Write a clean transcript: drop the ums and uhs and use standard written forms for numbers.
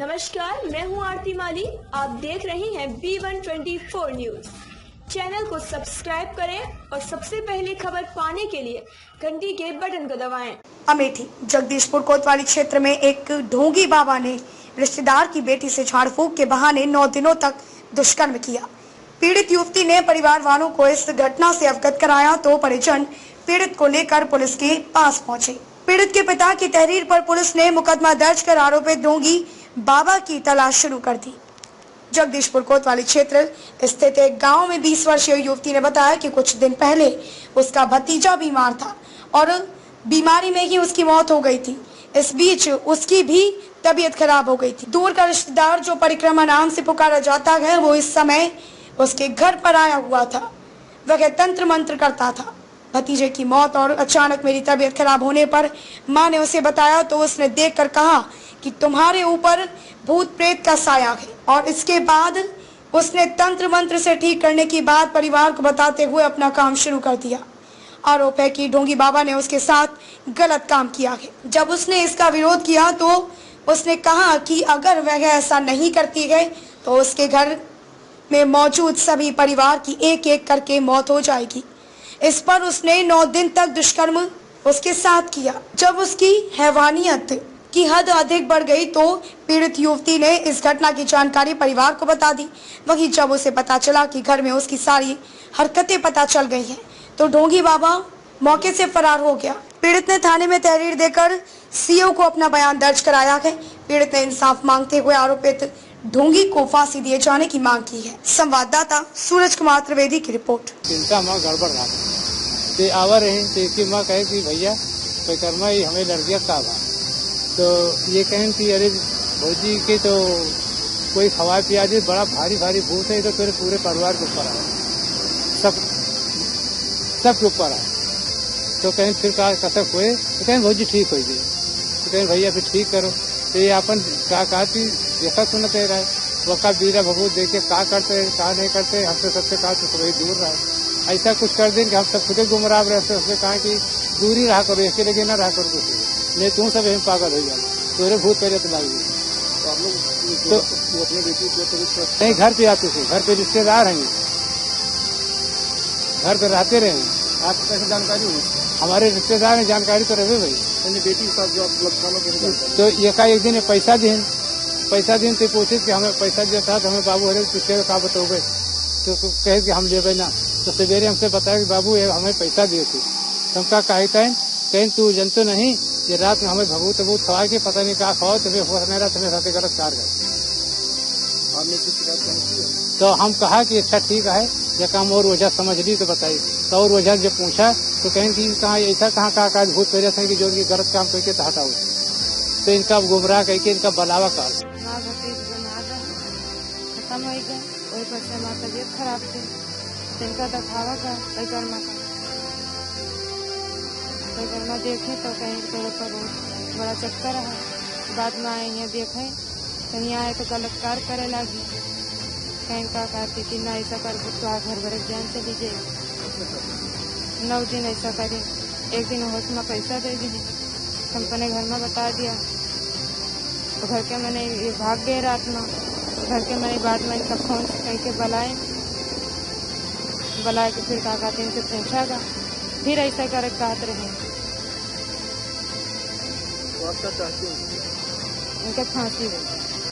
नमस्कार, मैं हूं आरती माली। आप देख रहे हैं B124 न्यूज। चैनल को सब्सक्राइब करें और सबसे पहले खबर पाने के लिए घंटी के बटन को दबाएं। अमेठी जगदीशपुर कोतवाली क्षेत्र में एक ढोंगी बाबा ने रिश्तेदार की बेटी से झाड़ फूंक के बहाने 9 दिनों तक दुष्कर्म किया। पीड़ित युवती ने परिवार वालों को इस घटना से अवगत कराया तो परिजन पीड़ित को लेकर पुलिस के पास पहुंचे। पीड़ित के पिता की तहरीर पर पुलिस ने मुकदमा दर्ज कर आरोपित ढोंगी बाबा की तलाश शुरू कर दी। जगदीशपुर कोतवाली क्षेत्र स्थित एक गांव में 20 वर्षीय युवती ने बताया कि कुछ दिन पहले उसका भतीजा बीमार था और बीमारी में ही उसकी मौत हो गई थी। इस बीच उसकी भी तबीयत खराब हो गई थी। दूर का रिश्तेदार जो परिक्रमा नाम से पुकारा जाता है, वो इस समय उसके घर पर आया हुआ था। वह तंत्र मंत्र करता था। भतीजे की मौत और अचानक मेरी तबीयत खराब होने पर माँ ने उसे बताया तो उसने देखकर कहा कि तुम्हारे ऊपर भूत प्रेत का साया है, और इसके बाद उसने तंत्र मंत्र से ठीक करने की बात परिवार को बताते हुए अपना काम शुरू कर दिया। आरोप है कि ढोंगी बाबा ने उसके साथ गलत काम किया है। जब उसने इसका विरोध किया तो उसने कहा कि अगर वह ऐसा नहीं करती है तो उसके घर में मौजूद सभी परिवार की एक एक करके मौत हो जाएगी। इस पर उसने 9 दिन तक दुष्कर्म उसके साथ किया। जब उसकी हैवानियत की हद अधिक बढ़ गई तो पीड़ित युवती ने इस घटना की जानकारी परिवार को बता दी। वहीं जब उसे पता चला कि घर में उसकी सारी हरकतें पता चल गई हैं, तो ढोंगी बाबा मौके से फरार हो गया। पीड़ित ने थाने में तहरीर देकर सीओ को अपना बयान दर्ज कराया है। पीड़ित ने इंसाफ मांगते हुए आरोपित ढोंगी को फांसी दिए जाने की मांग की है। संवाददाता सूरज कुमार त्रिवेदी की रिपोर्ट। चिंता माँ गड़बड़ रहा ते आवा रहे थे कि माँ कहे कि भैया परिक्रमा ही हमें लड़कियाँ का बा, तो ये कहें कि अरे भौजी के तो कोई खवा पिया दे, बड़ा भारी भारी भूत है, तो तेरे पूरे परिवार के ऊपर आए, सब के ऊपर आए। तो कहें फिर कसक हुए तो कहें भौजी ठीक हो गई, तो कहें भैया फिर ठीक करो। तो ये अपन कहा कि देखा सुना दे रहा है वका बीरा भगवत देखे का करते हैं का नहीं करते, हमसे सबसे कहा तो वही दूर रहा। ऐसा कुछ कर दें कि हम सब खुद गुमराह रहते, उसने कहा कि दूरी रहा करो, एक लगे ना रहा करो, कुछ नहीं तुम सब पागल हो जाए, तोरे भूत पहले तो लग गई। तो अपने बेटी नहीं घर पे आते थे, घर पे रिश्तेदार हैं, घर पे रहते रहे। आपको कैसे जानकारी हुई? हमारे रिश्तेदार ने जानकारी तो रहे भाई। बेटी के साथ जो आप तो एक दिन पैसा दिन तो पूछे कि हमें पैसा दिया था, तो हमें बाबू हरे पूछे का बताओगे, तो कहे कि हम ले ना। तो सवेरे हमसे बताया कि बाबू हमें पैसा दिए थे। तो हम कहीं तू जनते नहीं, ये रात में हमें भगवत खवा के पता नहीं कहा खाओ, तुम्हें हो नहीं रहा, तुम्हें साथ गलत कार गए। तो हम कहा कि अच्छा ठीक है, ये काम और वजह समझ ली तो बताइए। तो और वजह जब पूछा तो कहें कि कहाँ ऐसा कहाँ भूत पहले थे कि जो गलत काम करके तो हटाओ, तो इनका गुमराह करके इनका बलावा कर खत्म हो गए। वही पर से माँ तबीयत खराब थी, इनका दिखावा का परिक्रमा देखे तो कहीं तो बहुत बड़ा चक्कर है। बाद में आए यहाँ देखे कहीं आए तो गलत कार करे लगी। कहीं का कहती कि ना ऐसा कर तो घर भर जान चली जाए। 9 दिन ऐसा करे, एक दिन होश में पैसा दे दी, कंपनी घर में बता दिया। तो घर के मैंने ये भाग गए रात में। घर के मैंने बाद में इनका फोन कह के बुलाए के फिर का कहते इनसे पूछागा, फिर ऐसा कर कहते रहे। इनके फांसी हुई।